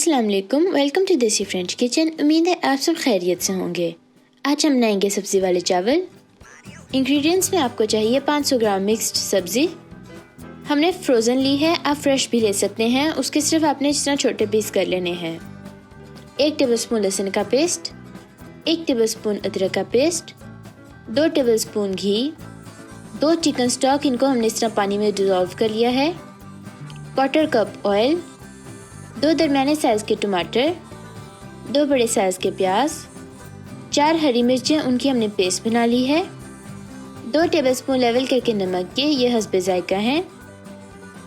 अस्सलाम वालेकुम, welcome to देसी फ्रेंच किचन। उम्मीद है आप सब खैरियत से होंगे। आज हम बनाएंगे सब्ज़ी वाले चावल। इंग्रेडिएंट्स में आपको चाहिए 500 ग्राम मिक्स्ड सब्ज़ी। हमने फ्रोज़न ली है, आप फ्रेश भी ले सकते हैं। उसके सिर्फ आपने इस तरह छोटे पीस कर लेने हैं। 1 टेबलस्पून लहसुन का पेस्ट, 1 टेबलस्पून अदरक का पेस्ट, 2 टेबलस्पून घी, 2 चिकन स्टॉक, इनको हमने इस तरह पानी में डिज़ोल्व कर लिया है, 1/4 कप ऑयल, 2 दरमियाने साइज़ के टमाटर, 2 बड़े साइज़ के प्याज, 4 हरी मिर्चें, उनकी हमने पेस्ट बना ली है, 2 टेबलस्पून लेवल करके नमक के, ये हस्बे जायका है,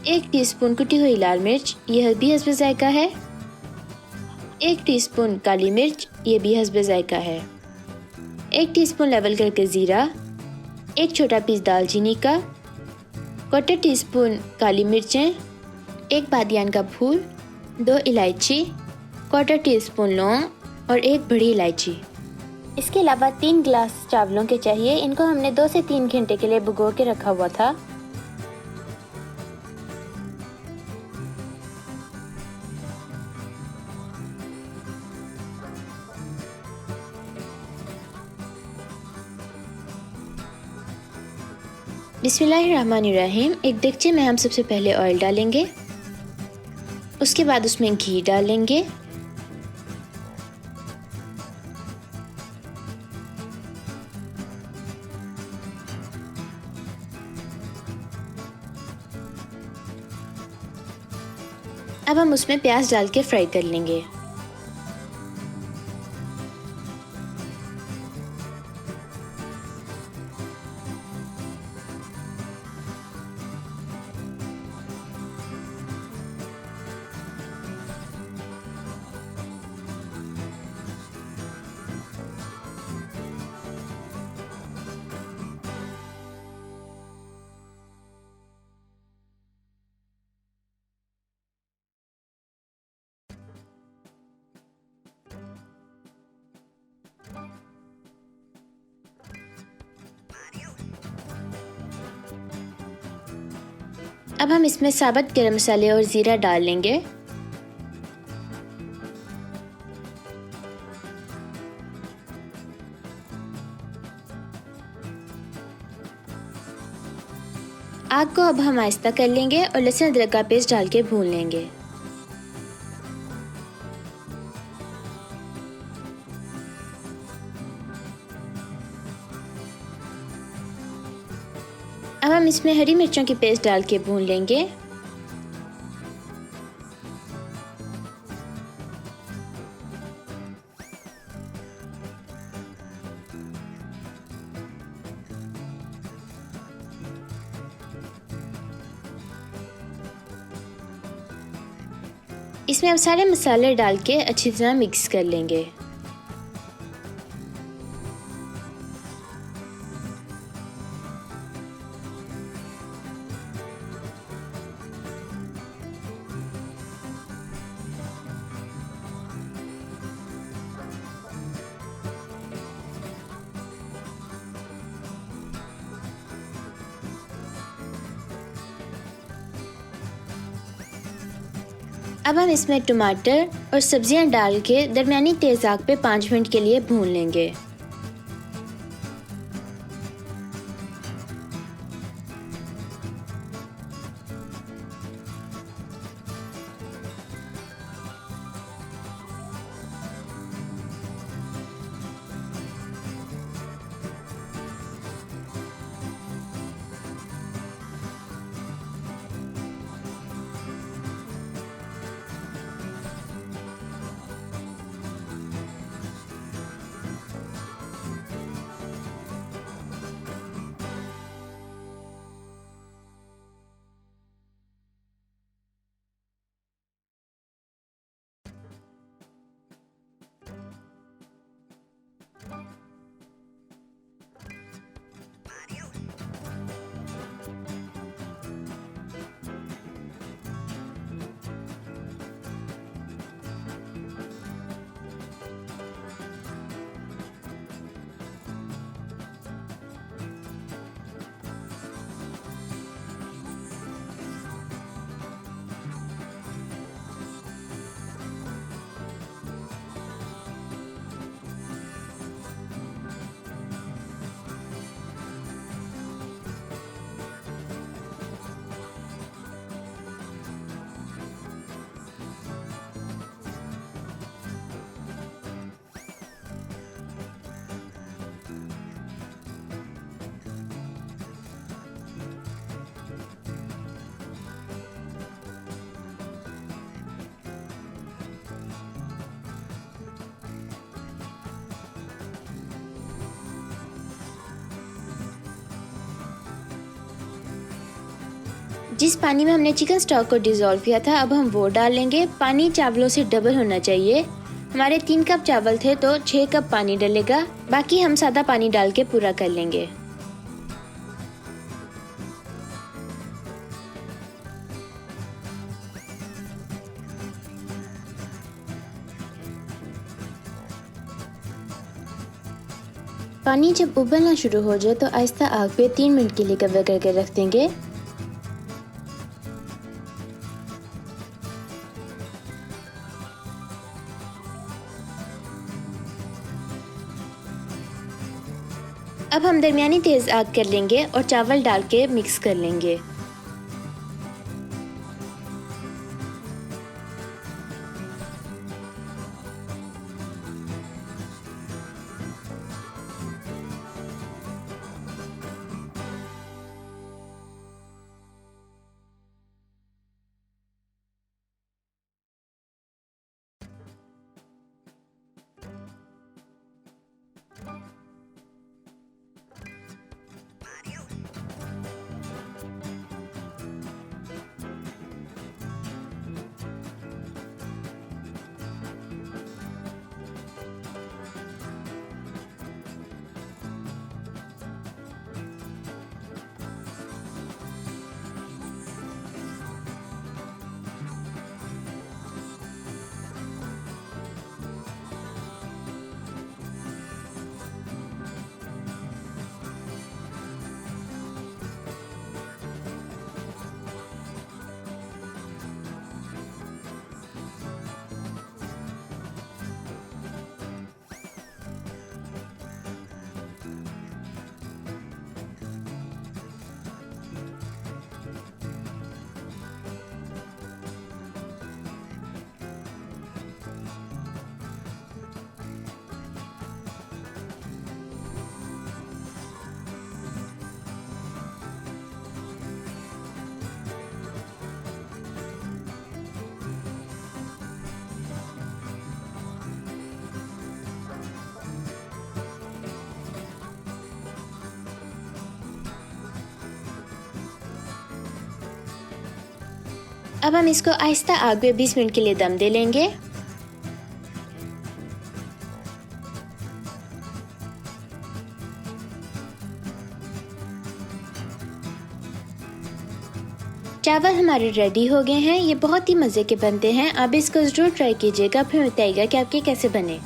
1 टीस्पून कुटी हुई लाल मिर्च, यह भी हस्बे जायका है, 1 टीस्पून काली मिर्च, ये भी हस्बे जायका है, 1 टीस्पून लेवल करके ज़ीरा, 1 छोटा पीस दालचीनी का, 1/4 टीस्पून काली मिर्चें, 1 बादियान का फूल, 2 इलायची, 1/4 टीस्पून लौंग और 1 बड़ी इलायची। इसके अलावा 3 गिलास चावलों के चाहिए। इनको हमने 2 से 3 घंटे के लिए भिगो के रखा हुआ था। बिस्मिल्लाहिर्रहमानिर्रहीम। एक देगचे में हम सबसे पहले ऑयल डालेंगे, उसके बाद उसमें घी डालेंगे, अब हम उसमें प्याज डाल के फ्राई कर लेंगे। अब हम इसमें साबुत गरम मसाले और ज़ीरा डाल लेंगे। आग को अब हम आहिस्ता कर लेंगे और लहसुन अदरक का पेस्ट डाल के भून लेंगे। अब हम इसमें हरी मिर्चों की पेस्ट डाल के भून लेंगे। इसमें अब सारे मसाले डाल के अच्छी तरह मिक्स कर लेंगे। अब हम इसमें टमाटर और सब्जियां डाल के दरमियानी तेज़ आग पे 5 मिनट के लिए भून लेंगे। जिस पानी में हमने चिकन स्टॉक को डिज़ोल्व किया था अब हम वो डाल लेंगे। पानी चावलों से डबल होना चाहिए। हमारे 3 कप चावल थे तो 6 कप पानी डलेगा, बाकी हम सादा पानी डाल के पूरा कर लेंगे। पानी जब उबलना शुरू हो जाए तो आहिस्ता आग पे 3 मिनट के लिए कवर करके रख देंगे। अब हम दरमियानी तेज आग कर लेंगे और चावल डाल के मिक्स कर लेंगे। अब हम इसको आहिस्ता आग पे 20 मिनट के लिए दम दे लेंगे। चावल हमारे रेडी हो गए हैं। ये बहुत ही मज़े के बनते हैं। आप इसको ज़रूर ट्राई कीजिएगा, फिर बताइएगा कि आपके कैसे बने।